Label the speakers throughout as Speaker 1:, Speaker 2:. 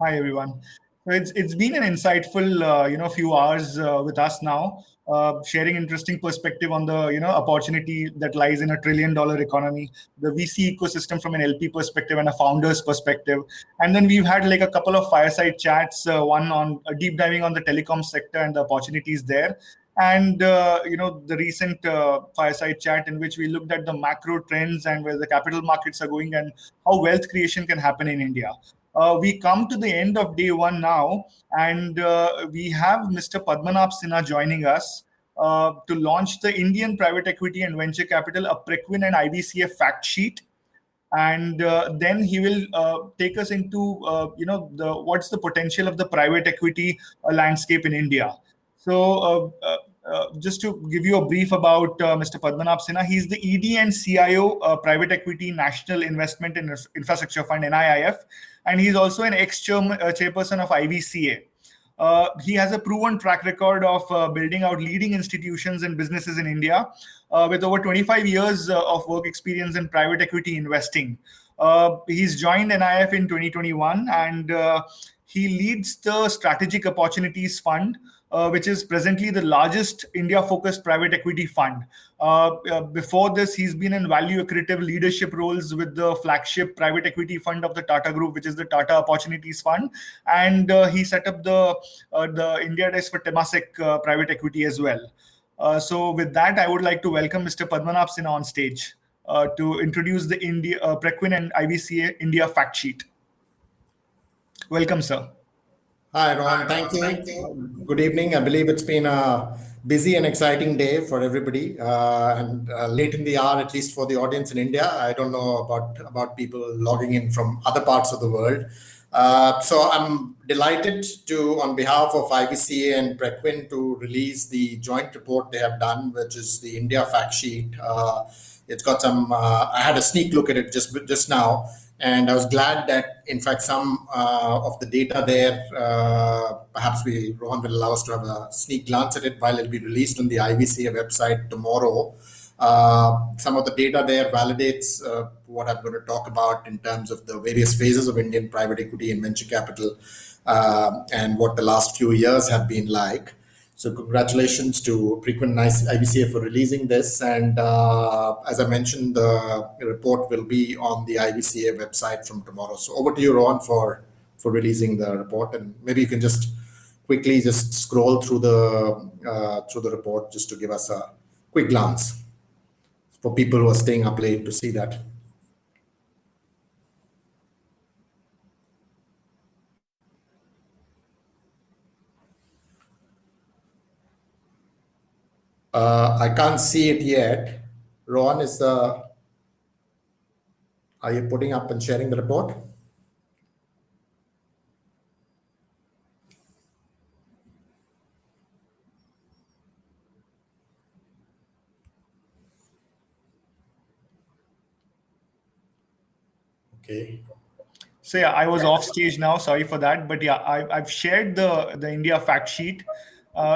Speaker 1: Hi, everyone. So it's been an insightful, few hours with us now, sharing interesting perspective on the, opportunity that lies in $1 trillion economy, the VC ecosystem from an LP perspective and a founder's perspective. And then we've had like a couple of fireside chats, one on deep diving on the telecom sector and the opportunities there. And the recent fireside chat in which we looked at the macro trends and where the capital markets are going and how wealth creation can happen in India. We come to the end of day one now, and we have Mr. Padmanabh Sinha joining us to launch the Indian Private Equity and Venture Capital, a Preqin and IVCA fact sheet. And then he will take us into, what's the potential of the private equity landscape in India. So just to give you a brief about Mr. Padmanabh Sinha, he's the ED and CIO, Private Equity National Investment and Infrastructure Fund, NIIF, and he's also an ex-chairperson of IVCA. He has a proven track record of building out leading institutions and businesses in India with over 25 years of work experience in private equity investing. He's joined NIF in 2021 and he leads the Strategic Opportunities Fund, which is presently the largest India-focused private equity fund. Before this, he's been in value-accretive leadership roles with the flagship private equity fund of the Tata Group, which is the Tata Opportunities Fund, and he set up the India desk for Temasek private equity as well. So with that, I would like to welcome Mr. Padmanabh Sinha on stage to introduce the Preqin and IVCA India fact sheet. Welcome, sir.
Speaker 2: Hi, Ron. Thank you. Good evening. I believe it's been a busy and exciting day for everybody, and late in the hour, at least for the audience in India. I don't know about people logging in from other parts of the world. So I'm delighted to, on behalf of IVCA and Preqin, to release the joint report they have done, which is the India fact sheet. It's got some. I had a sneak look at it just now. And I was glad that, in fact, some of the data there, perhaps Rohan will allow us to have a sneak glance at it while it'll be released on the IVCA website tomorrow. Some of the data there validates what I'm going to talk about in terms of the various phases of Indian private equity and venture capital and what the last few years have been like. So congratulations to Preqin IVCA for releasing this. And as I mentioned, the report will be on the IVCA website from tomorrow. So over to you, Rohan, for releasing the report. And maybe you can just quickly just scroll through the report just to give us a quick glance for people who are staying up late to see that. I can't see it yet. Rohan, are you putting up and sharing the report? Okay.
Speaker 1: So yeah, I was off stage now. Sorry for that, but yeah, I've shared the India fact sheet.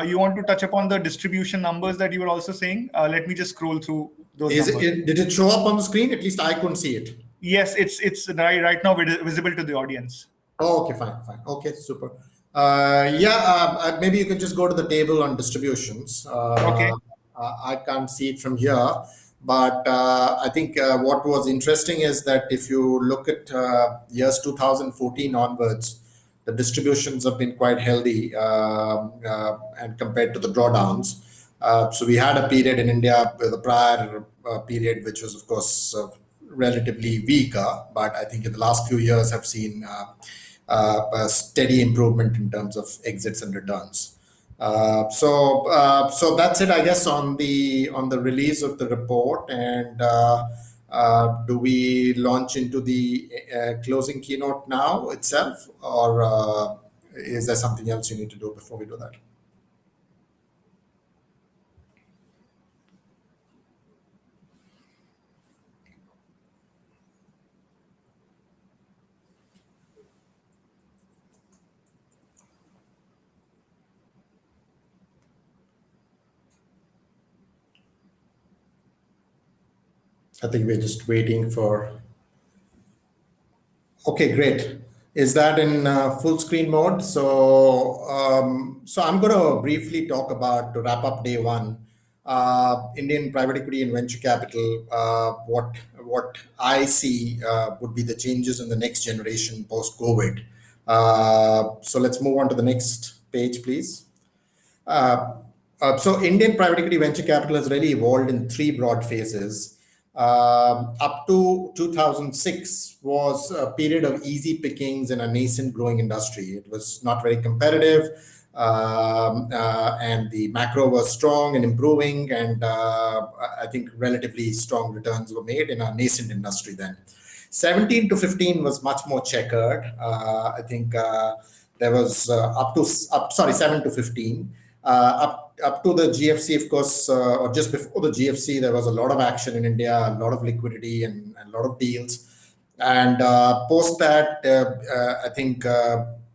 Speaker 1: You want to touch upon the distribution numbers that you were also saying? Let me just scroll through those numbers.
Speaker 2: Did it show up on the screen? At least I couldn't see it.
Speaker 1: Yes, it's right now visible to the audience.
Speaker 2: Oh, okay, fine. Okay, super. Maybe you can just go to the table on distributions.
Speaker 1: Okay.
Speaker 2: I can't see it from here, but I think what was interesting is that if you look at years 2014 onwards, the distributions have been quite healthy and compared to the drawdowns. So we had a period in India, the prior period, which was, of course, relatively weaker, but I think in the last few years have seen a steady improvement in terms of exits and returns. So that's it, I guess, on the release of the report. And do we launch into the closing keynote now itself, or is there something else you need to do before we do that? I think we're just waiting for. Okay, great. Is that in full screen mode? So, so I'm going to briefly talk about, to wrap up day one, Indian private equity and venture capital. What I see would be the changes in the next generation post COVID. So let's move on to the next page, please. So Indian private equity venture capital has really evolved in three broad phases. Up to 2006 was a period of easy pickings in a nascent growing industry. It was not very competitive, and the macro was strong and improving, and I think relatively strong returns were made in a nascent industry then. 17 to 15 was much more checkered. I think there was sorry, 7 to 15. Up to the GFC, of course, or just before the GFC, there was a lot of action in India, a lot of liquidity, and a lot of deals. And post that, I think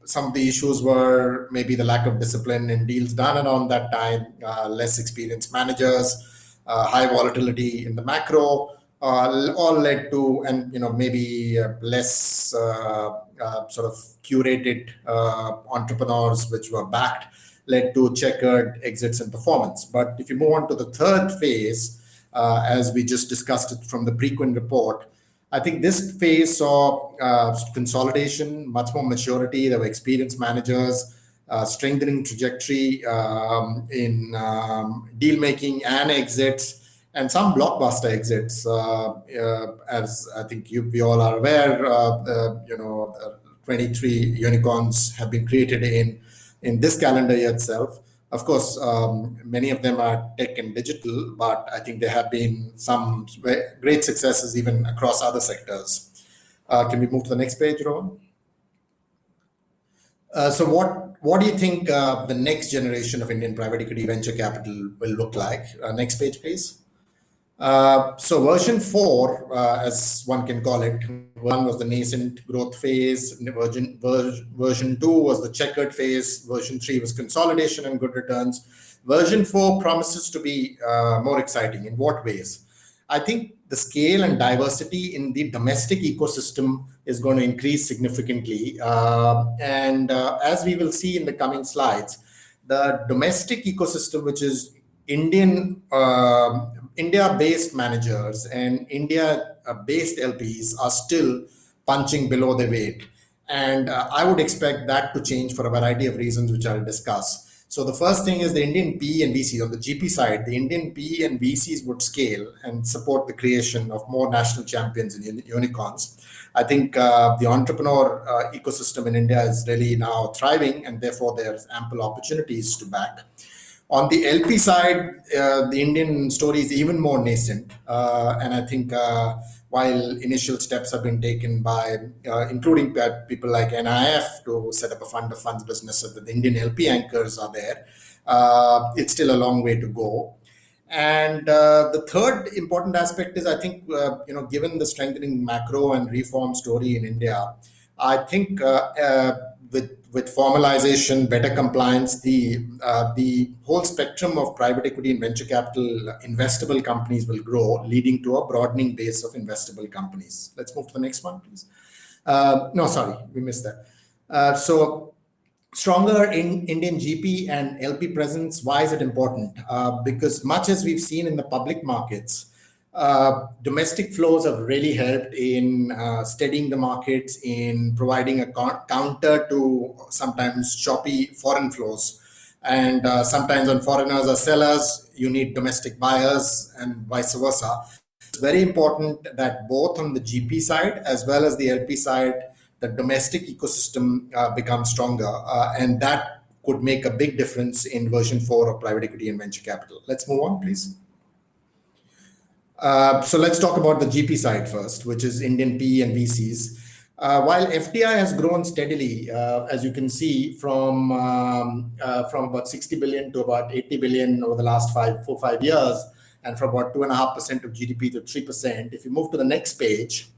Speaker 2: some of the issues were maybe the lack of discipline in deals done around that time, less experienced managers, high volatility in the macro, all led to, and maybe less sort of curated entrepreneurs which were backed, led to checkered exits and performance. But if you move on to the third phase, as we just discussed it from the Preqin report, I think this phase saw consolidation, much more maturity. There were experienced managers, strengthening trajectory in deal making and exits, and some blockbuster exits. As I think we all are aware, 23 unicorns have been created in this calendar year itself. Of course, many of them are tech and digital, but I think there have been some great successes even across other sectors. Can we move to the next page, Rohan? So what do you think the next generation of Indian private equity venture capital will look like? Next page, please. So version 4, as one can call it, one was the nascent growth phase, version 2 was the checkered phase, version 3 was consolidation and good returns. Version 4 promises to be more exciting. In what ways? I think the scale and diversity in the domestic ecosystem is going to increase significantly. And as we will see in the coming slides, the domestic ecosystem, which is India-based managers and India-based LPs, are still punching below their weight. And I would expect that to change for a variety of reasons, which I'll discuss. So the first thing is the Indian PE and VCs. On the GP side, the Indian PE and VCs would scale and support the creation of more national champions and unicorns. I think the entrepreneur ecosystem in India is really now thriving, and therefore there's ample opportunities to back. On the LP side, the Indian story is even more nascent. And I think while initial steps have been taken by, including people like NIF to set up a fund of funds business so that the Indian LP anchors are there, it's still a long way to go. And the third important aspect is, I think, given the strengthening macro and reform story in India, I think with formalization, better compliance, the whole spectrum of private equity and venture capital investable companies will grow, leading to a broadening base of investable companies. Let's move to the next one, please. No, sorry, we missed that. So stronger in Indian GP and LP presence. Why is it important? Because much as we've seen in the public markets, domestic flows have really helped in steadying the markets, in providing a counter to sometimes choppy foreign flows. And sometimes when foreigners are sellers, you need domestic buyers and vice versa. It's very important that both on the GP side as well as the LP side, the domestic ecosystem becomes stronger. And that could make a big difference in version 4 of private equity and venture capital. Let's move on, please. So let's talk about the GP side first, which is Indian PE and VCs. While FDI has grown steadily, as you can see, from about 60 billion to about 80 billion over the last 4-5 years, and from about 2.5% of GDP to 3%. If you move to the next page,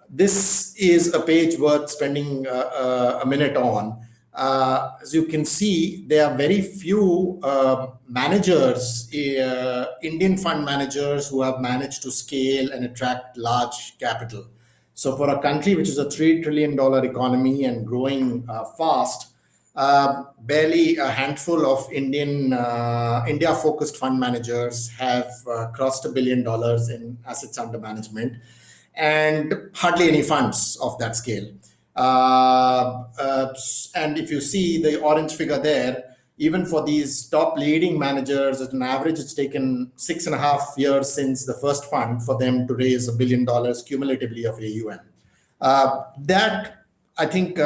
Speaker 2: this is a page worth spending a minute on. As you can see, there are very few managers, Indian fund managers, who have managed to scale and attract large capital. So for a country which is a $3 trillion economy and growing fast, barely a handful of India-focused fund managers have crossed $1 billion in assets under management, and hardly any funds of that scale. And if you see the orange figure there, even for these top leading managers, at an average, it's taken 6.5 years since the first fund for them to raise $1 billion cumulatively of AUM. That I think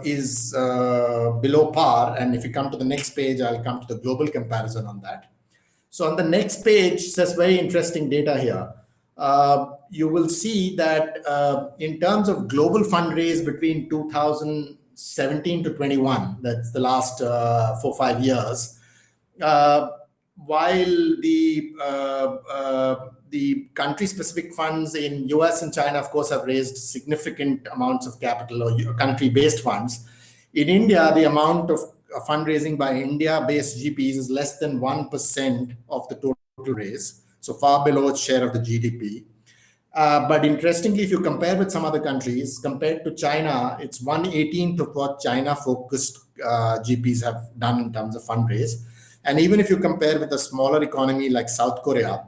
Speaker 2: is below par. And if you come to the next page, I'll come to the global comparison on that. So on the next page, there's very interesting data here. You will see that in terms of global fundraise between 2017 to 21, that's the last 4-5 years, while the country-specific funds in US and China, of course, have raised significant amounts of capital, or country-based funds. In India, the amount of fundraising by India-based GPs is less than 1% of the total raise, so far below its share of the GDP. But interestingly, if you compare with some other countries, compared to China, it's 1/18 of what China-focused GPs have done in terms of fundraise. And even if you compare with a smaller economy like South Korea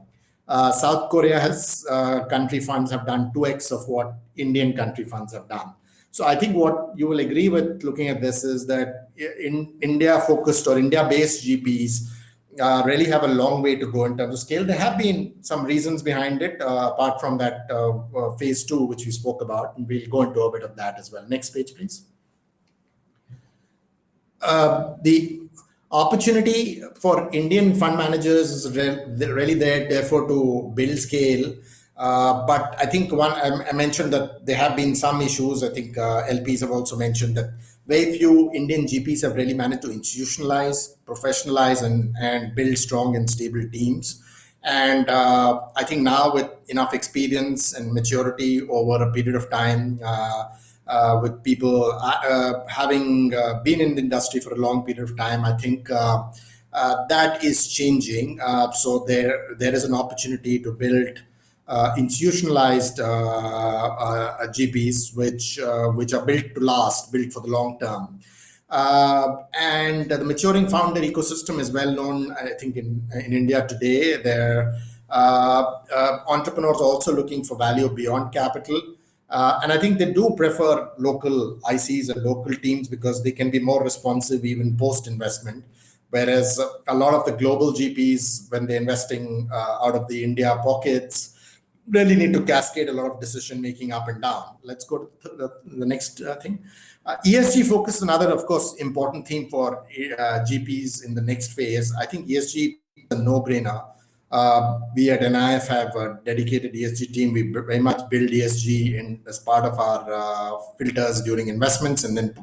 Speaker 2: has country funds have done 2x of what Indian country funds have done. So I think what you will agree with looking at this is that in India-focused or India-based GPs really have a long way to go in terms of scale. There have been some reasons behind it, apart from that phase 2, which we spoke about, and we'll go into a bit of that as well. Next page, please. The opportunity for Indian fund managers is really there, therefore, to build scale. But I think I mentioned that there have been some issues. I think LPs have also mentioned that very few Indian GPs have really managed to institutionalize, professionalize, and build strong and stable teams. And I think now, with enough experience and maturity over a period of time, with people having been in the industry for a long period of time, I think that is changing. So there is an opportunity to build institutionalized GPs, which are built to last, built for the long term. And the maturing founder ecosystem is well known, I think, in India today. There entrepreneurs are also looking for value beyond capital. And I think they do prefer local ICs and local teams because they can be more responsive even post-investment. Whereas a lot of the global GPs, when they're investing out of the India pockets, really need to cascade a lot of decision making up and down. Let's go to the next thing. ESG focus is another, of course, important theme for GPs in the next phase. I think ESG is a no-brainer. We at NIF have a dedicated ESG team. We very much build ESG as part of our filters during investments, and then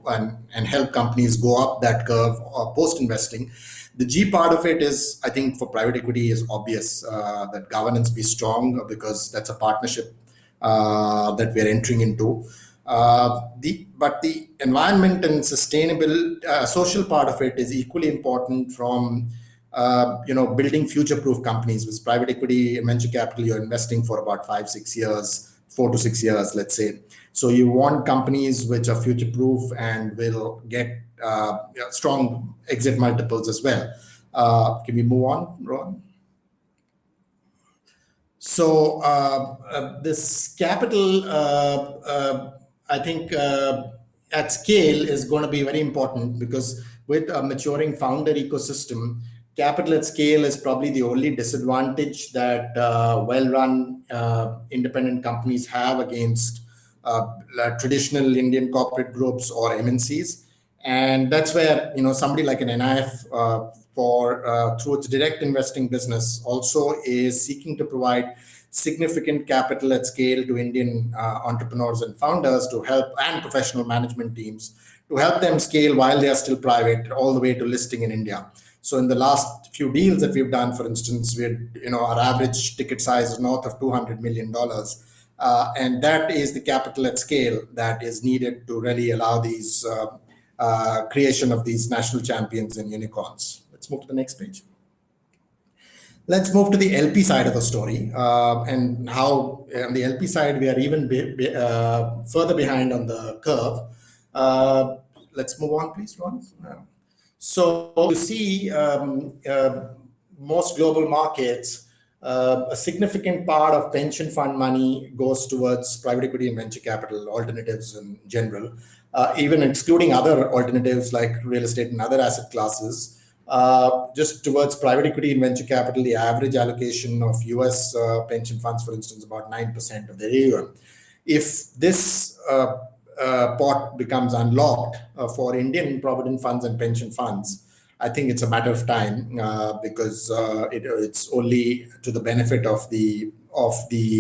Speaker 2: and help companies go up that curve post investing. The G part of it is, I think, for private equity is obvious, that governance be strong, because that's a partnership that we're entering into. But the environment and sustainable social part of it is equally important from building future-proof companies. With private equity and venture capital, you're investing for about 5-6 years, 4 to 6 years, let's say. So you want companies which are future-proof and will get strong exit multiples as well. Can we move on, Ron? So this capital, I think, at scale is going to be very important, because with a maturing founder ecosystem, capital at scale is probably the only disadvantage that well-run independent companies have against traditional Indian corporate groups or MNCs. And that's where somebody like an NIF through its direct investing business also is seeking to provide significant capital at scale to Indian entrepreneurs and founders to help, and professional management teams, to help them scale while they are still private, all the way to listing in India. So in the last few deals that we've done, for instance, our average ticket size is north of $200 million. And that is the capital at scale that is needed to really allow these creation of these national champions and unicorns. Let's move to the next page. Let's move to the LP side of the story, and how on the LP side we are even further behind on the curve. Let's move on, please, Ron. So you see, most global markets, a significant part of pension fund money goes towards private equity and venture capital alternatives in general, even excluding other alternatives like real estate and other asset classes. Just towards private equity and venture capital, the average allocation of US pension funds, for instance, about 9% of their AUM. If this pot becomes unlocked for Indian provident funds and pension funds, I think it's a matter of time, because it's only to the benefit of the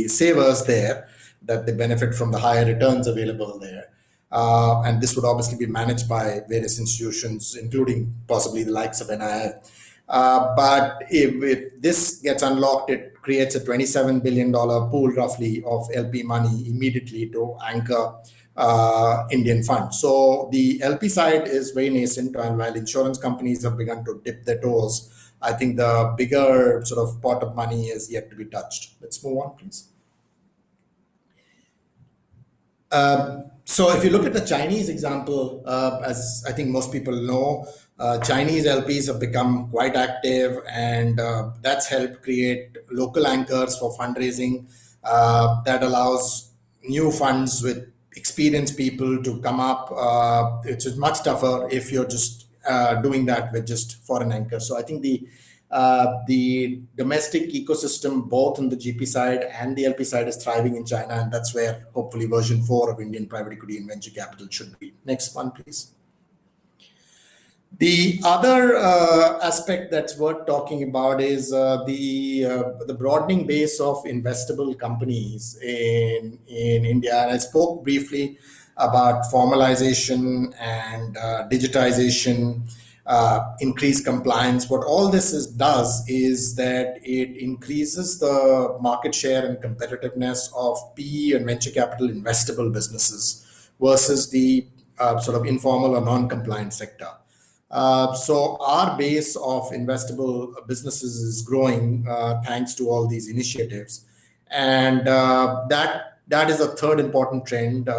Speaker 2: savers there that they benefit from the higher returns available there. And this would obviously be managed by various institutions, including possibly the likes of NII. But if this gets unlocked, it creates a $27 billion pool roughly of LP money immediately to anchor Indian funds. So the LP side is very nascent, and while insurance companies have begun to dip their toes, I think the bigger sort of pot of money is yet to be touched. Let's move on, please. So if you look at the Chinese example, as I think most people know, Chinese LPs have become quite active, and that's helped create local anchors for fundraising that allows new funds with experienced people to come up. It's much tougher if you're just doing that with just foreign anchors. So I think the domestic ecosystem, both on the GP side and the LP side, is thriving in China, and that's where hopefully version 4 of Indian private equity and venture capital should be. Next one, please. The other aspect that's worth talking about is the broadening base of investable companies in India. And I spoke briefly about formalization and digitization, increased compliance. What all this does is that it increases the market share and competitiveness of PE and venture capital investable businesses versus the sort of informal or non-compliant sector. So our base of investable businesses is growing thanks to all these initiatives, and that is a third important trend.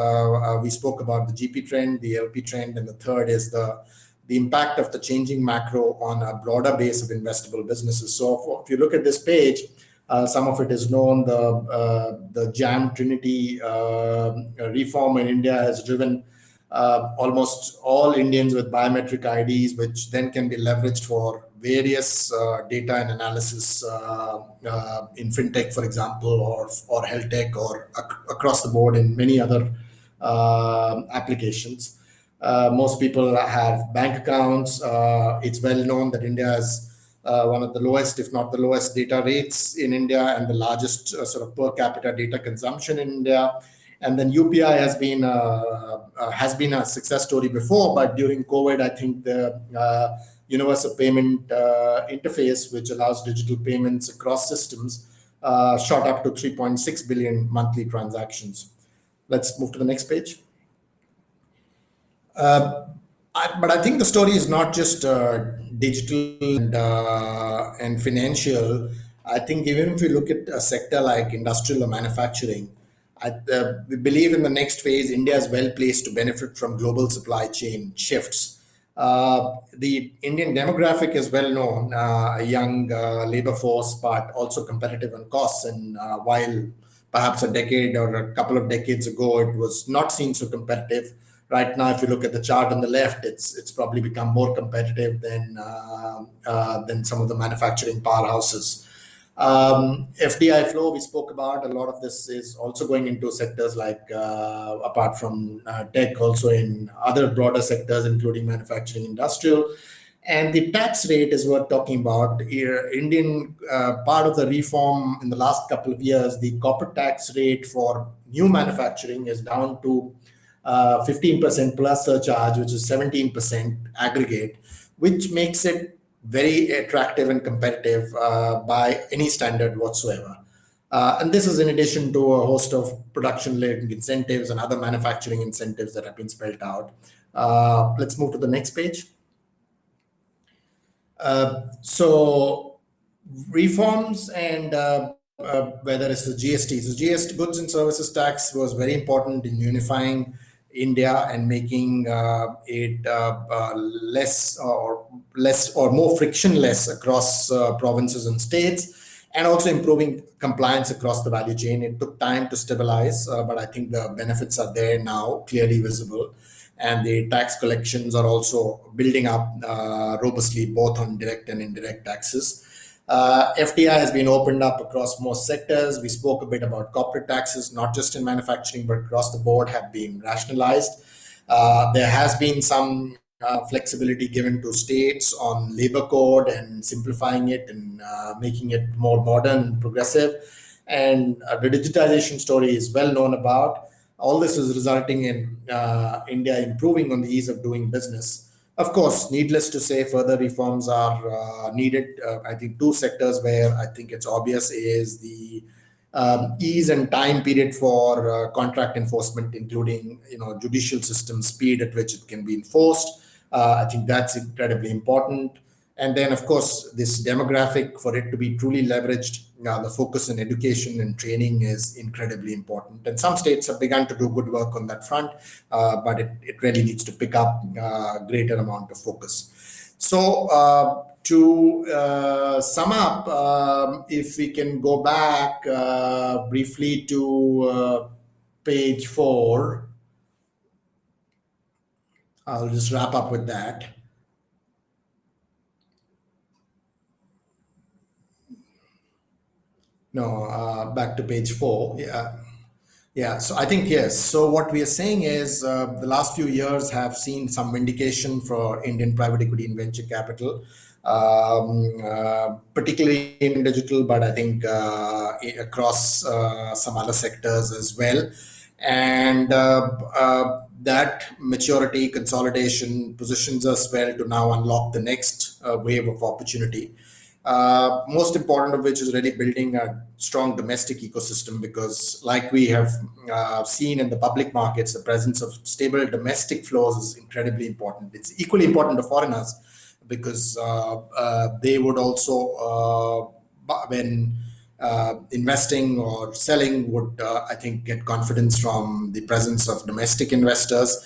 Speaker 2: We spoke about the GP trend, the LP trend, and the third is the impact of the changing macro on a broader base of investable businesses. So if you look at this page, some of it is known. The JAM Trinity reform in India has driven almost all Indians with biometric IDs, which then can be leveraged for various data and analysis in fintech, for example, or health tech, or across the board in many other applications. Most people have bank accounts. It's well known that India has one of the lowest, if not the lowest, data rates in India, and the largest sort of per capita data consumption in India. And then UPI has been a success story before, but during COVID, I think the universal payment interface, which allows digital payments across systems, shot up to 3.6 billion monthly transactions. Let's move to the next page. But I think the story is not just digital and financial. I think even if we look at a sector like industrial or manufacturing, we believe in the next phase, India is well placed to benefit from global supply chain shifts. The Indian demographic is well known, a young labor force, but also competitive on costs. And while perhaps a decade or a couple of decades ago, it was not seen so competitive, right now, if you look at the chart on the left, it's probably become more competitive than some of the manufacturing powerhouses. FDI flow, we spoke about. A lot of this is also going into sectors like, apart from tech, also in other broader sectors, including manufacturing, industrial. And the tax rate is worth talking about. Indian part of the reform in the last couple of years, the corporate tax rate for new manufacturing is down to 15% plus surcharge, which is 17% aggregate, which makes it very attractive and competitive by any standard whatsoever. And this is in addition to a host of production-linked incentives and other manufacturing incentives that have been spelled out. Let's move to the next page. So reforms and whether it's the GST. So GST, goods and services tax, was very important in unifying India and making it less or more frictionless across provinces and states, and also improving compliance across the value chain. It took time to stabilize, but I think the benefits are there now, clearly visible. And the tax collections are also building up robustly, both on direct and indirect taxes. FDI has been opened up across most sectors. We spoke a bit about corporate taxes, not just in manufacturing, but across the board have been rationalized. There has been some flexibility given to states on labor code and simplifying it and making it more modern and progressive. And the digitization story is well known about. All this is resulting in India improving on the ease of doing business. Of course, needless to say, further reforms are needed. I think two sectors where I think it's obvious is the ease and time period for contract enforcement, including judicial system speed at which it can be enforced. I think that's incredibly important. And then, of course, this demographic, for it to be truly leveraged, the focus on education and training is incredibly important. And some states have begun to do good work on that front, but it really needs to pick up greater amount of focus. So, to sum up, if we can go back briefly to page 4, I'll just wrap up with that. No, back to page 4. Yeah. Yeah, so I think yes. So what we are saying is the last few years have seen some vindication for Indian private equity and venture capital, particularly in digital, but I think across some other sectors as well. And that maturity consolidation positions us well to now unlock the next wave of opportunity. Most important of which is really building a strong domestic ecosystem, because like we have seen in the public markets, the presence of stable domestic flows is incredibly important. It's equally important to foreigners, because they would also, when investing or selling, would I think get confidence from the presence of domestic investors.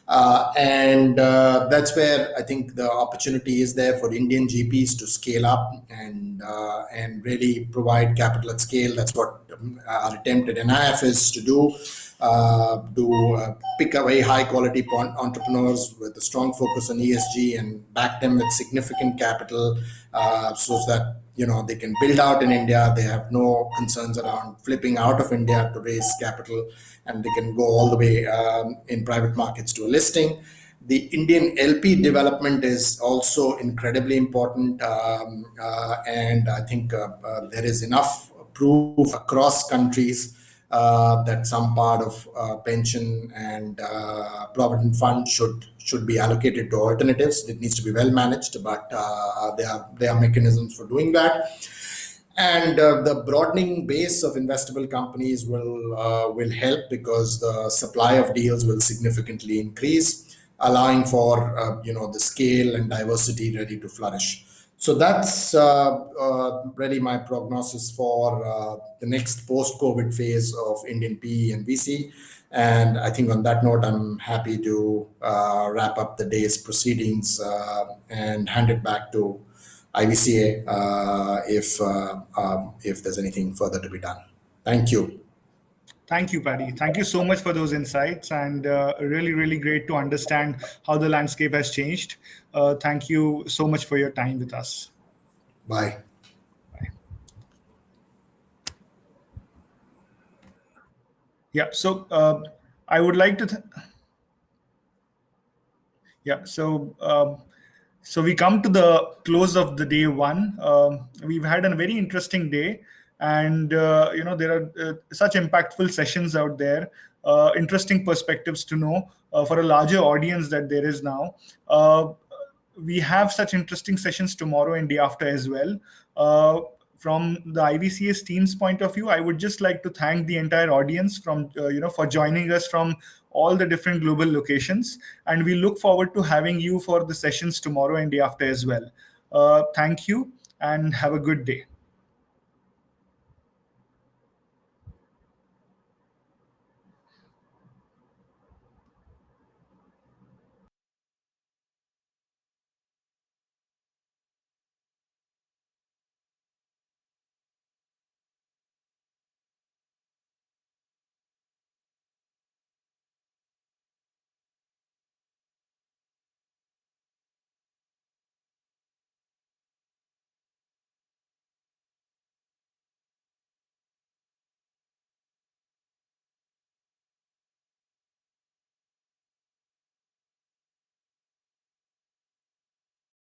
Speaker 2: And that's where I think the opportunity is there for Indian GPs to scale up and really provide capital at scale. That's what our attempt at NIF is to do. Pick a very high quality entrepreneurs with a strong focus on ESG and back them with significant capital, so that they can build out in India. They have no concerns around flipping out of India to raise capital, and they can go all the way in private markets to a listing. The Indian LP development is also incredibly important, and I think there is enough proof across countries that some part of pension and provident fund should be allocated to alternatives. It needs to be well managed, but there are mechanisms for doing that. And the broadening base of investable companies will help, because the supply of deals will significantly increase, allowing for the scale and diversity ready to flourish. So that's really my prognosis for the next post-COVID phase of Indian PE and VC. And I think on that note, I'm happy to wrap up the day's proceedings and hand it back to IVCA if there's anything further to be done. Thank you.
Speaker 1: Thank you, Paddy. Thank you so much for those insights, and really, really great to understand how the landscape has changed. Thank you so much for your time with us.
Speaker 2: Bye.
Speaker 1: Bye. Yeah, so I would like to... Yeah, so we come to the close of the day one. We've had a very interesting day, and there are such impactful sessions out there, interesting perspectives to know for a larger audience that there is now. We have such interesting sessions tomorrow and day after as well. From the IVCA's team's point of view, I would just like to thank the entire audience for joining us from all the different global locations, and we look forward to having you for the sessions tomorrow and day after as well. Thank you, and have a good day.